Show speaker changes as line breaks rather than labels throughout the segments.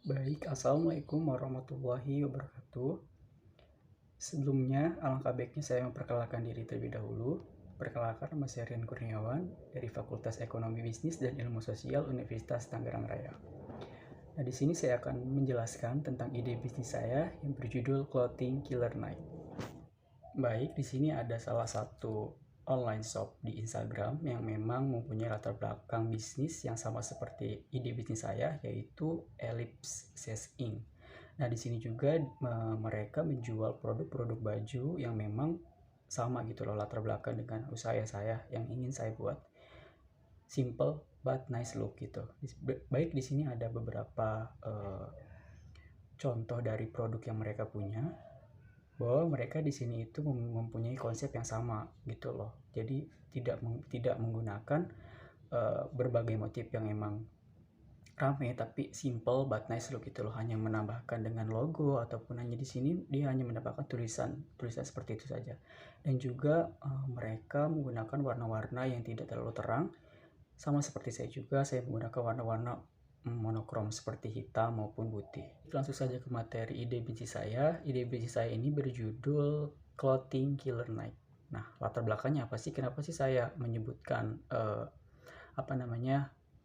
Baik, Assalamualaikum warahmatullahi wabarakatuh. Sebelumnya, alangkah baiknya saya memperkenalkan diri terlebih dahulu. Perkenalkan, nama saya Rian Kurniawan dari Fakultas Ekonomi Bisnis dan Ilmu Sosial Universitas Tangerang Raya. Nah, di sini saya akan menjelaskan tentang ide bisnis saya yang berjudul Clothing Killer Night. Baik, di sini ada salah satu online shop di Instagram yang memang mempunyai latar belakang bisnis yang sama seperti ide bisnis saya, yaitu Ellipse Says Inc. Nah, di sini juga mereka menjual produk-produk baju yang memang sama gitu loh latar belakang dengan usaha saya yang ingin saya buat. Simple but nice look gitu. Baik, di sini ada beberapa contoh dari produk yang mereka punya, bahwa mereka di sini itu mempunyai konsep yang sama gitu loh. Jadi tidak menggunakan berbagai motif yang emang rame, tapi simple but nice look gitu loh. Hanya menambahkan dengan logo ataupun hanya di sini dia hanya menambahkan tulisan seperti itu saja. Dan juga mereka menggunakan warna-warna yang tidak terlalu terang. Sama seperti saya juga, saya menggunakan warna-warna monokrom seperti hitam maupun putih. Langsung saja ke materi ide bisnis saya. Ide bisnis saya ini berjudul Clothing Killer Night. Nah, latar belakangnya apa sih? Kenapa sih saya menyebutkan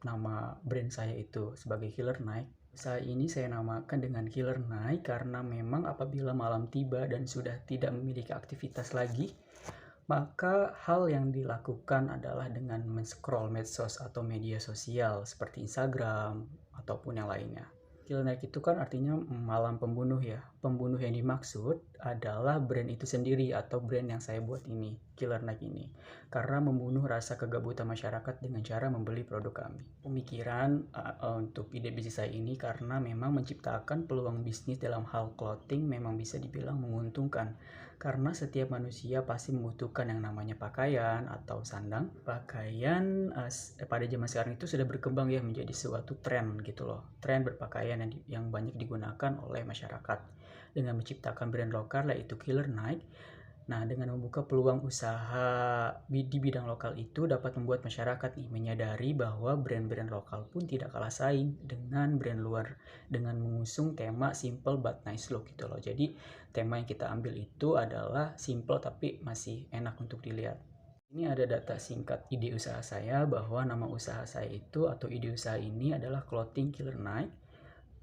nama brand saya itu sebagai Killer Night? Usaha ini saya namakan dengan Killer Night karena memang apabila malam tiba dan sudah tidak memiliki aktivitas lagi, maka hal yang dilakukan adalah dengan men-scroll medsos atau media sosial seperti Instagram ataupun yang lainnya. Killer Night itu kan artinya malam pembunuh ya. Pembunuh yang dimaksud adalah brand itu sendiri atau brand yang saya buat ini, Killer Night ini. Karena membunuh rasa kegabutan masyarakat dengan cara membeli produk kami. Pemikiran untuk ide bisnis saya ini karena memang menciptakan peluang bisnis dalam hal clothing memang bisa dibilang menguntungkan. Karena setiap manusia pasti membutuhkan yang namanya pakaian atau sandang. Pakaian pada zaman sekarang itu sudah berkembang ya menjadi suatu tren gitu loh. Tren berpakaian yang banyak digunakan oleh masyarakat. Dengan menciptakan brand lokal yaitu Killer Night. Nah, dengan membuka peluang usaha di bidang lokal itu dapat membuat masyarakat nih menyadari bahwa brand-brand lokal pun tidak kalah saing dengan brand luar dengan mengusung tema simple but nice look gitu loh. Jadi, tema yang kita ambil itu adalah simple tapi masih enak untuk dilihat. Ini ada data singkat ide usaha saya bahwa nama usaha saya itu atau ide usaha ini adalah Clothing Killer Night.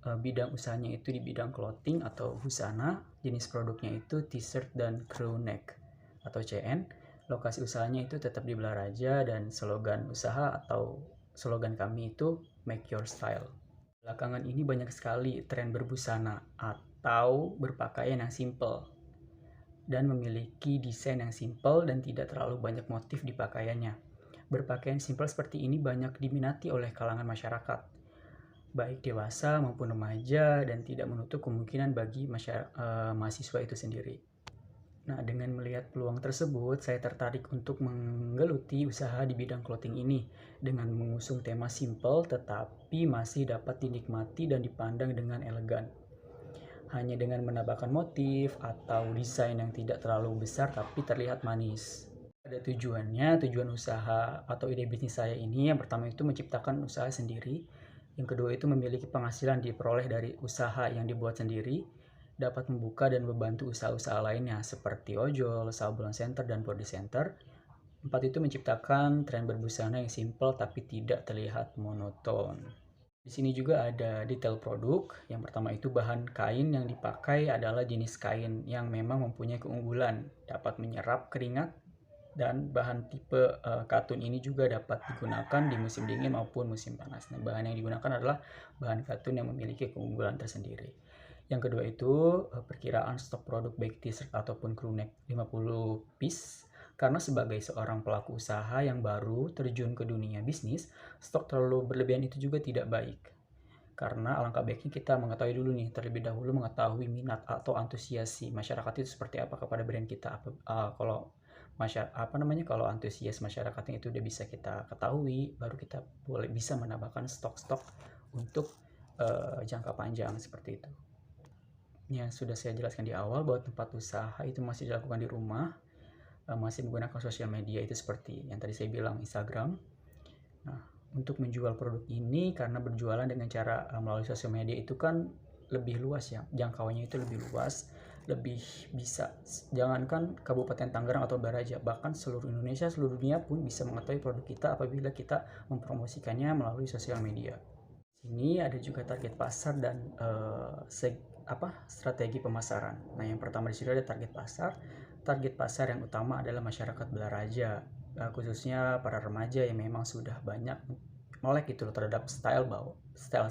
Bidang usahanya itu di bidang clothing atau busana, jenis produknya itu t-shirt dan crew neck atau CN. Lokasi usahanya itu tetap di Belaraja dan slogan usaha atau slogan kami itu make your style. Belakangan ini banyak sekali tren berbusana atau berpakaian yang simple dan memiliki desain yang simple dan tidak terlalu banyak motif di pakaiannya. Berpakaian simple seperti ini banyak diminati oleh kalangan masyarakat, baik dewasa maupun remaja, dan tidak menutup kemungkinan bagi mahasiswa itu sendiri. Nah, dengan melihat peluang tersebut, saya tertarik untuk menggeluti usaha di bidang clothing ini dengan mengusung tema simple tetapi masih dapat dinikmati dan dipandang dengan elegan. Hanya dengan menambahkan motif atau desain yang tidak terlalu besar tapi terlihat manis. Ada tujuan usaha atau ide bisnis saya ini. Yang pertama itu menciptakan usaha sendiri. Yang kedua itu memiliki penghasilan diperoleh dari usaha yang dibuat sendiri, dapat membuka dan membantu usaha-usaha lainnya seperti ojol, sablon center, dan body center. Empat itu menciptakan tren berbusana yang simple tapi tidak terlihat monoton. Di sini juga ada detail produk. Yang pertama itu bahan kain yang dipakai adalah jenis kain yang memang mempunyai keunggulan, dapat menyerap keringat, dan bahan tipe katun ini juga dapat digunakan di musim dingin maupun musim panas. Nah, bahan yang digunakan adalah bahan katun yang memiliki keunggulan tersendiri. Yang kedua itu perkiraan stok produk baik t-shirt ataupun crew neck 50 piece. Karena sebagai seorang pelaku usaha yang baru terjun ke dunia bisnis, stok terlalu berlebihan itu juga tidak baik. Karena alangkah baiknya kita mengetahui dulu nih, terlebih dahulu mengetahui minat atau antusias si masyarakat itu seperti apa kepada brand kita. Kalau antusias masyarakatnya itu udah bisa kita ketahui, baru kita bisa menambahkan stok-stok untuk jangka panjang seperti itu. Yang sudah saya jelaskan di awal bahwa tempat usaha itu masih dilakukan di rumah, masih menggunakan sosial media itu seperti yang tadi saya bilang Instagram. Nah, untuk menjual produk ini karena berjualan dengan cara melalui sosial media itu kan lebih luas ya, jangkauannya itu lebih luas, lebih bisa, jangankan Kabupaten Tangerang atau Baraja, bahkan seluruh Indonesia, seluruh dunia pun bisa mengetahui produk kita apabila kita mempromosikannya melalui sosial media. Sini ada juga target pasar dan strategi pemasaran. Nah, yang pertama di sini ada target pasar. Target pasar yang utama adalah masyarakat Balaраja, khususnya para remaja yang memang sudah banyak melek gitu loh terhadap style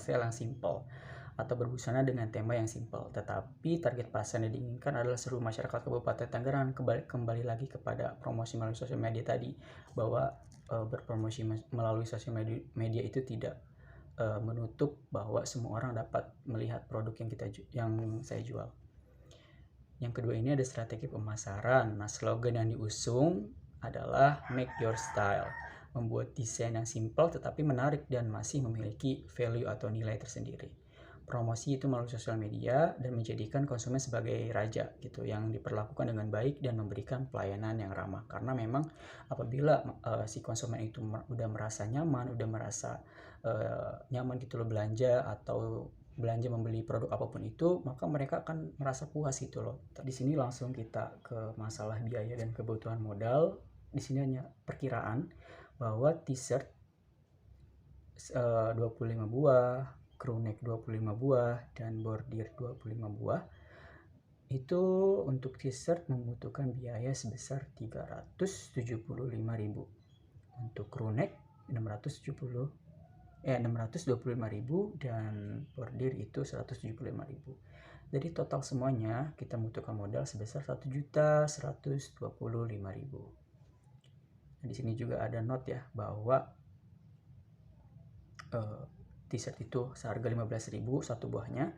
yang simple atau berbusana dengan tema yang simple. Tetapi target pasar yang diinginkan adalah seluruh masyarakat Kabupaten Tangerang. Kembali lagi kepada promosi melalui sosial media tadi, bahwa berpromosi melalui sosial media itu tidak menutup bahwa semua orang dapat melihat produk yang saya jual. Yang kedua ini ada strategi pemasaran. Nah, slogan yang diusung adalah make your style, membuat desain yang simple tetapi menarik dan masih memiliki value atau nilai tersendiri. Promosi itu melalui sosial media dan menjadikan konsumen sebagai raja gitu, yang diperlakukan dengan baik dan memberikan pelayanan yang ramah. Karena memang apabila si konsumen itu udah merasa nyaman, udah merasa nyaman gitu loh belanja atau belanja membeli produk apapun itu, maka mereka akan merasa puas gitu loh. Di sini langsung kita ke masalah biaya dan kebutuhan modal. Di sini hanya perkiraan bahwa t-shirt 25 buah, crew neck 25 buah, dan bordir 25 buah. Itu untuk t-shirt membutuhkan biaya sebesar 375.000. Untuk crew neck 625.000 dan bordir itu 175.000. Jadi total semuanya kita membutuhkan modal sebesar 1.125.000. Nah, di sini juga ada note ya bahwa t-shirt itu seharga 15.000 satu buahnya,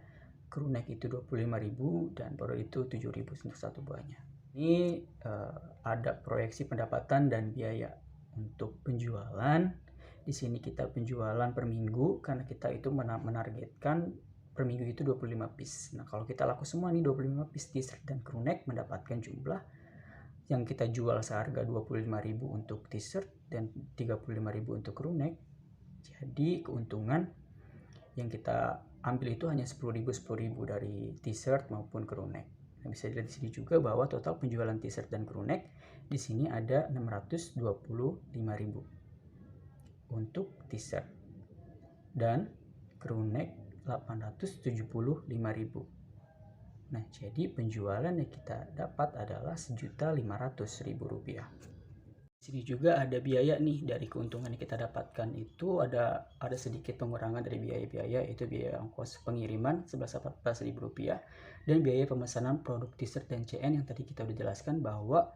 crew neck itu 25.000 dan bordir itu 7.000 untuk satu buahnya. Ini ada proyeksi pendapatan dan biaya untuk penjualan. Di sini kita penjualan per minggu karena kita itu menargetkan per minggu itu 25 piece. Nah, kalau kita laku semua nih 25 piece t-shirt dan crew neck, mendapatkan jumlah yang kita jual seharga 25.000 untuk t-shirt dan 35.000 untuk crew neck. Jadi keuntungan yang kita ambil itu hanya 10.000 dari t-shirt maupun crew neck. Nah, bisa dilihat di sini juga bahwa total penjualan t-shirt dan crew neck di sini ada 625.000 untuk t-shirt dan crew neck 875.000. Nah, jadi penjualan yang kita dapat adalah Rp1.500.000. Di sini juga ada biaya nih dari keuntungan yang kita dapatkan, itu ada sedikit pengurangan dari biaya-biaya, itu biaya ongkos pengiriman sebesar Rp14.000 dan biaya pemesanan produk t-shirt dan CN yang tadi kita udah jelaskan bahwa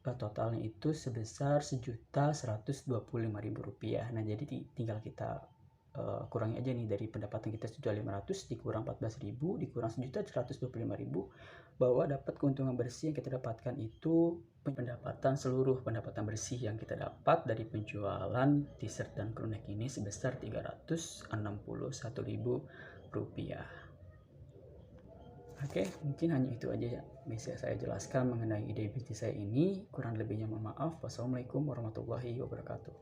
totalnya itu sebesar Rp1.125.000. Nah, jadi tinggal kita kurangi aja nih dari pendapatan kita 1.500.000 dikurang 14.000 dikurang 1.125.000, bahwa dapat keuntungan bersih yang kita dapatkan itu seluruh pendapatan bersih yang kita dapat dari penjualan t-shirt dan crew neck ini sebesar Rp361.000. Oke, mungkin hanya itu aja ya bisa saya jelaskan mengenai ide bisnis saya ini. Kurang lebihnya mohon maaf. Wassalamualaikum warahmatullahi wabarakatuh.